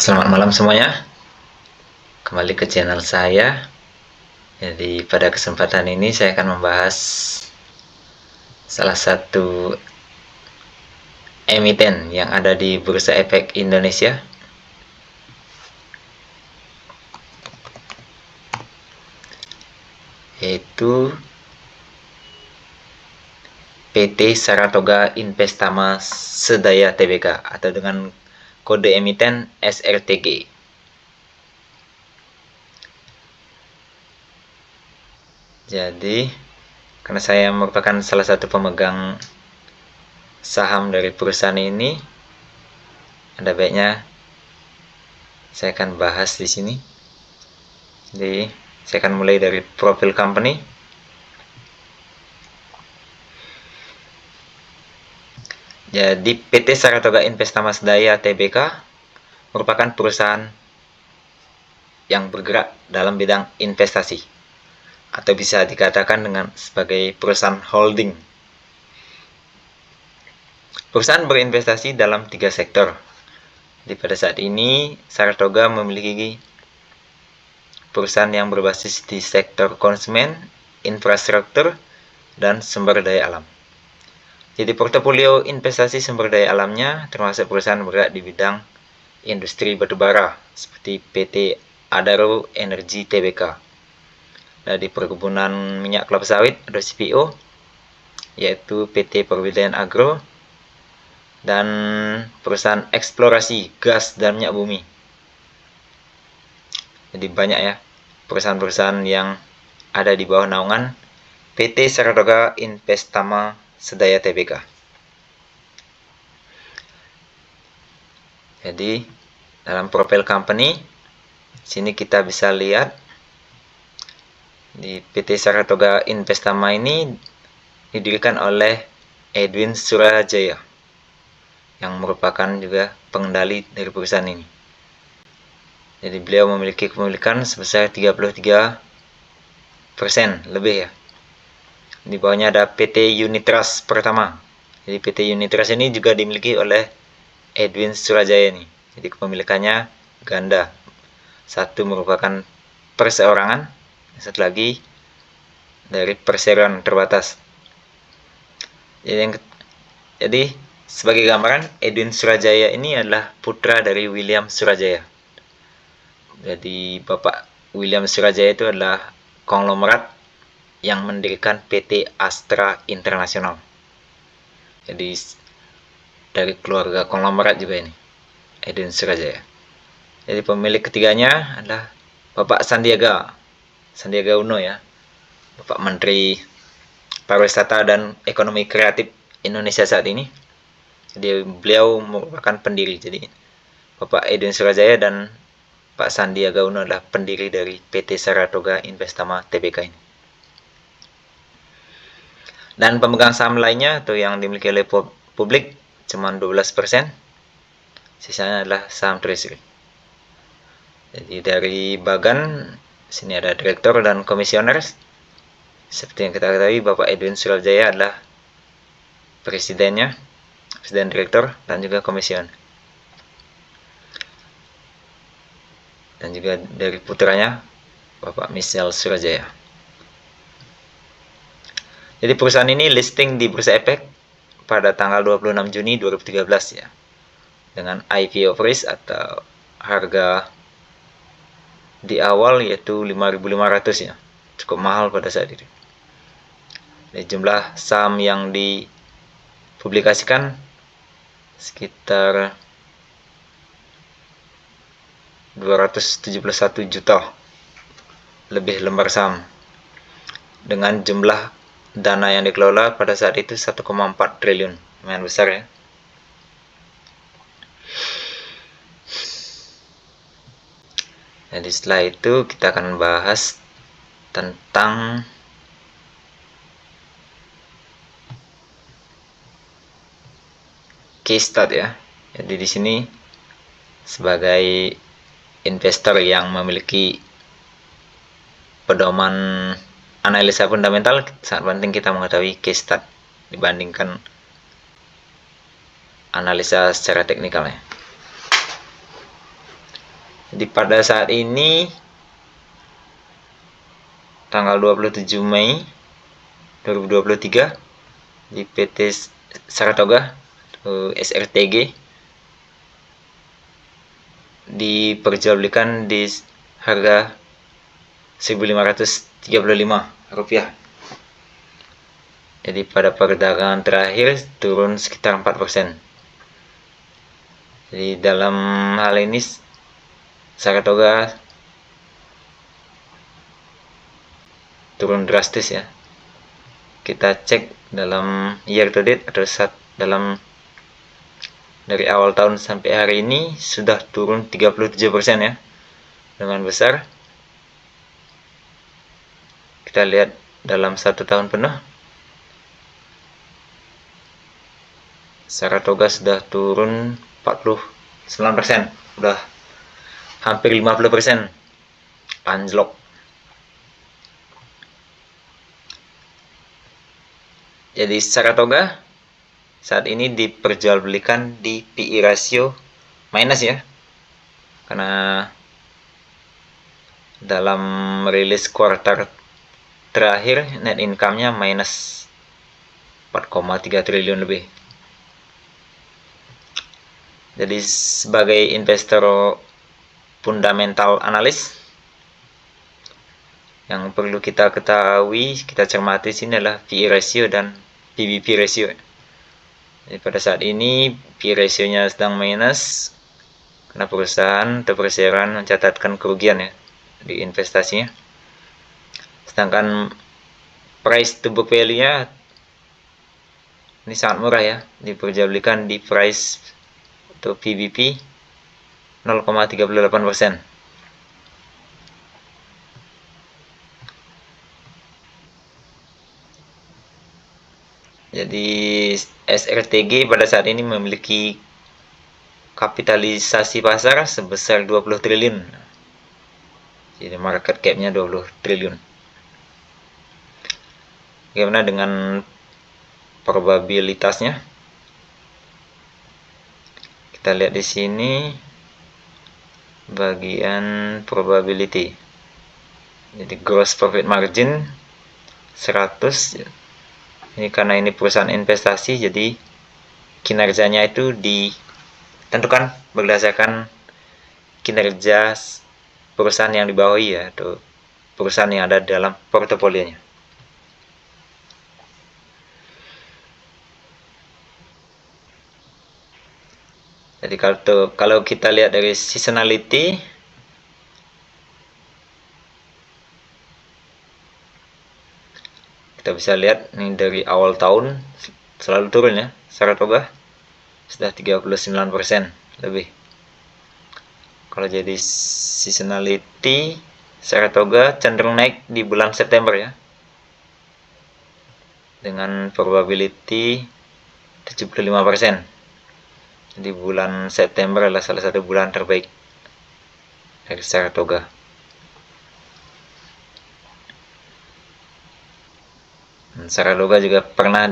Selamat malam semuanya, kembali ke channel saya. Jadi pada kesempatan ini saya akan membahas salah satu emiten yang ada di Bursa Efek Indonesia, yaitu PT Saratoga Investama Sedaya Tbk atau dengan kode emiten SRTG. Jadi karena saya merupakan salah satu pemegang saham dari perusahaan ini, ada baiknya saya akan bahas di sini. Jadi saya akan mulai dari profil company. Jadi PT Saratoga Investama Sedaya Tbk merupakan perusahaan yang bergerak dalam bidang investasi, atau bisa dikatakan dengan sebagai perusahaan holding. Perusahaan berinvestasi dalam 3 sektor. Di pada saat ini Saratoga memiliki perusahaan yang berbasis di sektor konsumen, infrastruktur, dan sumber daya alam. Jadi portofolio investasi sumber daya alamnya termasuk perusahaan bergerak di bidang industri batubara seperti PT Adaro Energi Tbk. Dan di perkebunan minyak kelapa sawit atau CPO, yaitu PT Perwidayaan Agro, dan perusahaan eksplorasi gas dan minyak bumi. Jadi banyak ya perusahaan-perusahaan yang ada di bawah naungan PT Saratoga Investama Sedaya Tbk. Jadi dalam profil company sini kita bisa lihat di PT Saratoga Investama ini didirikan oleh Edwin Surajaya yang merupakan juga pengendali dari perusahaan ini. Jadi beliau memiliki kepemilikan sebesar 33% lebih ya. Di bawahnya ada PT Unitrust Pertama. Jadi PT Unitrust ini juga dimiliki oleh Edwin Surajaya ini. Jadi kepemilikannya ganda. Satu merupakan perseorangan, satu lagi dari perseroan terbatas. Jadi sebagai gambaran, Edwin Surajaya ini adalah putra dari William Surajaya. Jadi Bapak William Surajaya itu adalah konglomerat yang mendirikan PT Astra International. Jadi dari keluarga konglomerat juga ini, Edwin Surajaya. Jadi pemilik ketiganya adalah Bapak Sandiaga Uno ya, Bapak Menteri Pariwisata dan Ekonomi Kreatif Indonesia saat ini. Jadi beliau merupakan pendiri. Jadi Bapak Edwin Surajaya dan Pak Sandiaga Uno adalah pendiri dari PT Saratoga Investama Tbk ini. Dan pemegang saham lainnya atau yang dimiliki oleh publik cuma 12%. Sisanya adalah saham treasury. Jadi dari bagan sini ada direktur dan komisioner. Seperti yang kita ketahui, Bapak Edwin Surajaya adalah presidennya, presiden direktur dan juga komisioner. Dan juga dari putranya Bapak Michel Surajaya. Jadi perusahaan ini listing di Bursa Efek pada tanggal 26 Juni 2013 ya. Dengan IPO price atau harga di awal yaitu 5.500 ya. Cukup mahal pada saat itu. Jadi jumlah saham yang dipublikasikan sekitar 271 juta lebih lembar saham, dengan jumlah dana yang dikelola pada saat itu 1,4 triliun, lumayan besar ya. Jadi setelah itu kita akan bahas tentang case start ya. Jadi di sini sebagai investor yang memiliki pedoman analisa fundamental, sangat penting kita mengetahui case start dibandingkan analisa secara teknikalnya. Jadi pada saat ini tanggal 27 Mei 2023 di PT Saratoga SRTG diperjualbelikan di harga Rp1.535. Jadi pada perdagangan terakhir turun sekitar 4%. Jadi dalam hal ini Saratoga turun drastis ya. Kita cek dalam year to date atau dalam dari awal tahun sampai hari ini sudah turun 37% ya, dengan besar. Kita lihat dalam 1 tahun penuh Saratoga sudah turun 49%, udah hampir 50% anjlok. Jadi Saratoga saat ini diperjualbelikan di PE ratio minus ya, karena dalam rilis kuartal terakhir net income-nya minus 4,3 triliun lebih. Jadi sebagai investor fundamental analis, yang perlu kita ketahui, kita cermati sini adalah PE ratio dan PBP ratio. Jadi pada saat ini PE ratio-nya sedang minus karena perusahaan atau perseroan mencatatkan kerugian ya di investasinya. Sedangkan price to book value-nya ini sangat murah ya, diperjualbelikan di price atau PBP 0,38%. Jadi SRTG pada saat ini memiliki kapitalisasi pasar sebesar 20 triliun. Jadi market cap-nya 20 triliun. Bagaimana dengan probabilitasnya? Kita lihat di sini bagian probability. Jadi gross profit margin 100. Ini karena ini perusahaan investasi, jadi kinerjanya itu ditentukan berdasarkan kinerja perusahaan yang dibawahi ya, atau perusahaan yang ada dalam portofolionya. Jadi kalau kita lihat dari seasonality, kita bisa lihat ini dari awal tahun selalu turun ya, Saratoga sudah 39% lebih. Kalau jadi seasonality, Saratoga cenderung naik di bulan September ya, dengan probability 75%. Jadi bulan September adalah salah satu bulan terbaik dari Saratoga. Saratoga juga pernah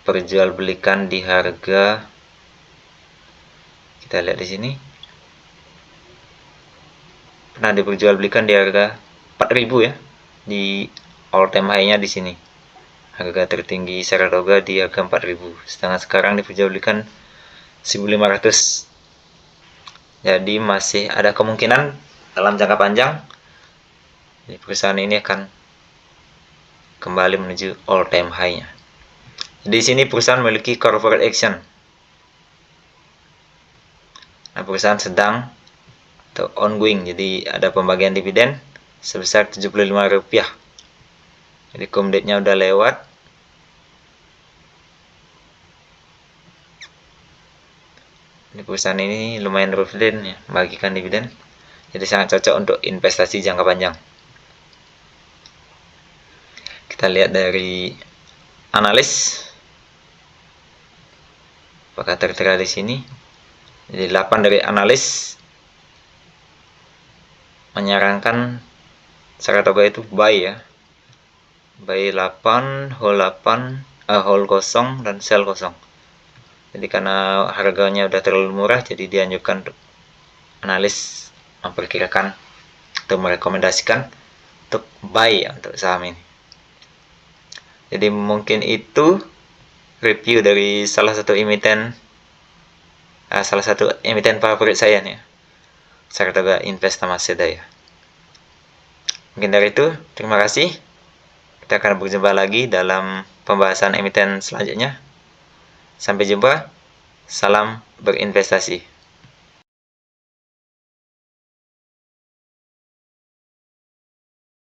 diperjualbelikan di harga, kita lihat di sini, pernah diperjualbelikan di harga 4.000 ya, di all time high-nya di sini. Harga tertinggi Saratoga di harga 4.000, sedangkan sekarang diperjualbelikan 1.500. Jadi masih ada kemungkinan dalam jangka panjang perusahaan ini akan kembali menuju all time high-nya. Di sini perusahaan memiliki corporate action. Nah, perusahaan sedang atau ongoing, jadi ada pembagian dividen sebesar Rp75. Jadi cum date-nya udah lewat. Ini perusahaan ini lumayan ruflin ya, membagikan dividen. Jadi sangat cocok untuk investasi jangka panjang. Kita lihat dari analis, apakah tertera di sini. Jadi 8 dari analis menyarankan Saratoga itu buy ya, buy 8, hold 8, hold kosong dan sell kosong. Jadi karena harganya udah terlalu murah, jadi dianjurkan untuk analis memperkirakan atau merekomendasikan untuk buy untuk saham ini. Jadi mungkin itu review dari salah satu emiten favorit saya nih, Saratoga Investama Sedaya. Mungkin dari itu, terima kasih. Kita akan berjumpa lagi dalam pembahasan emiten selanjutnya. Sampai jumpa. Salam berinvestasi.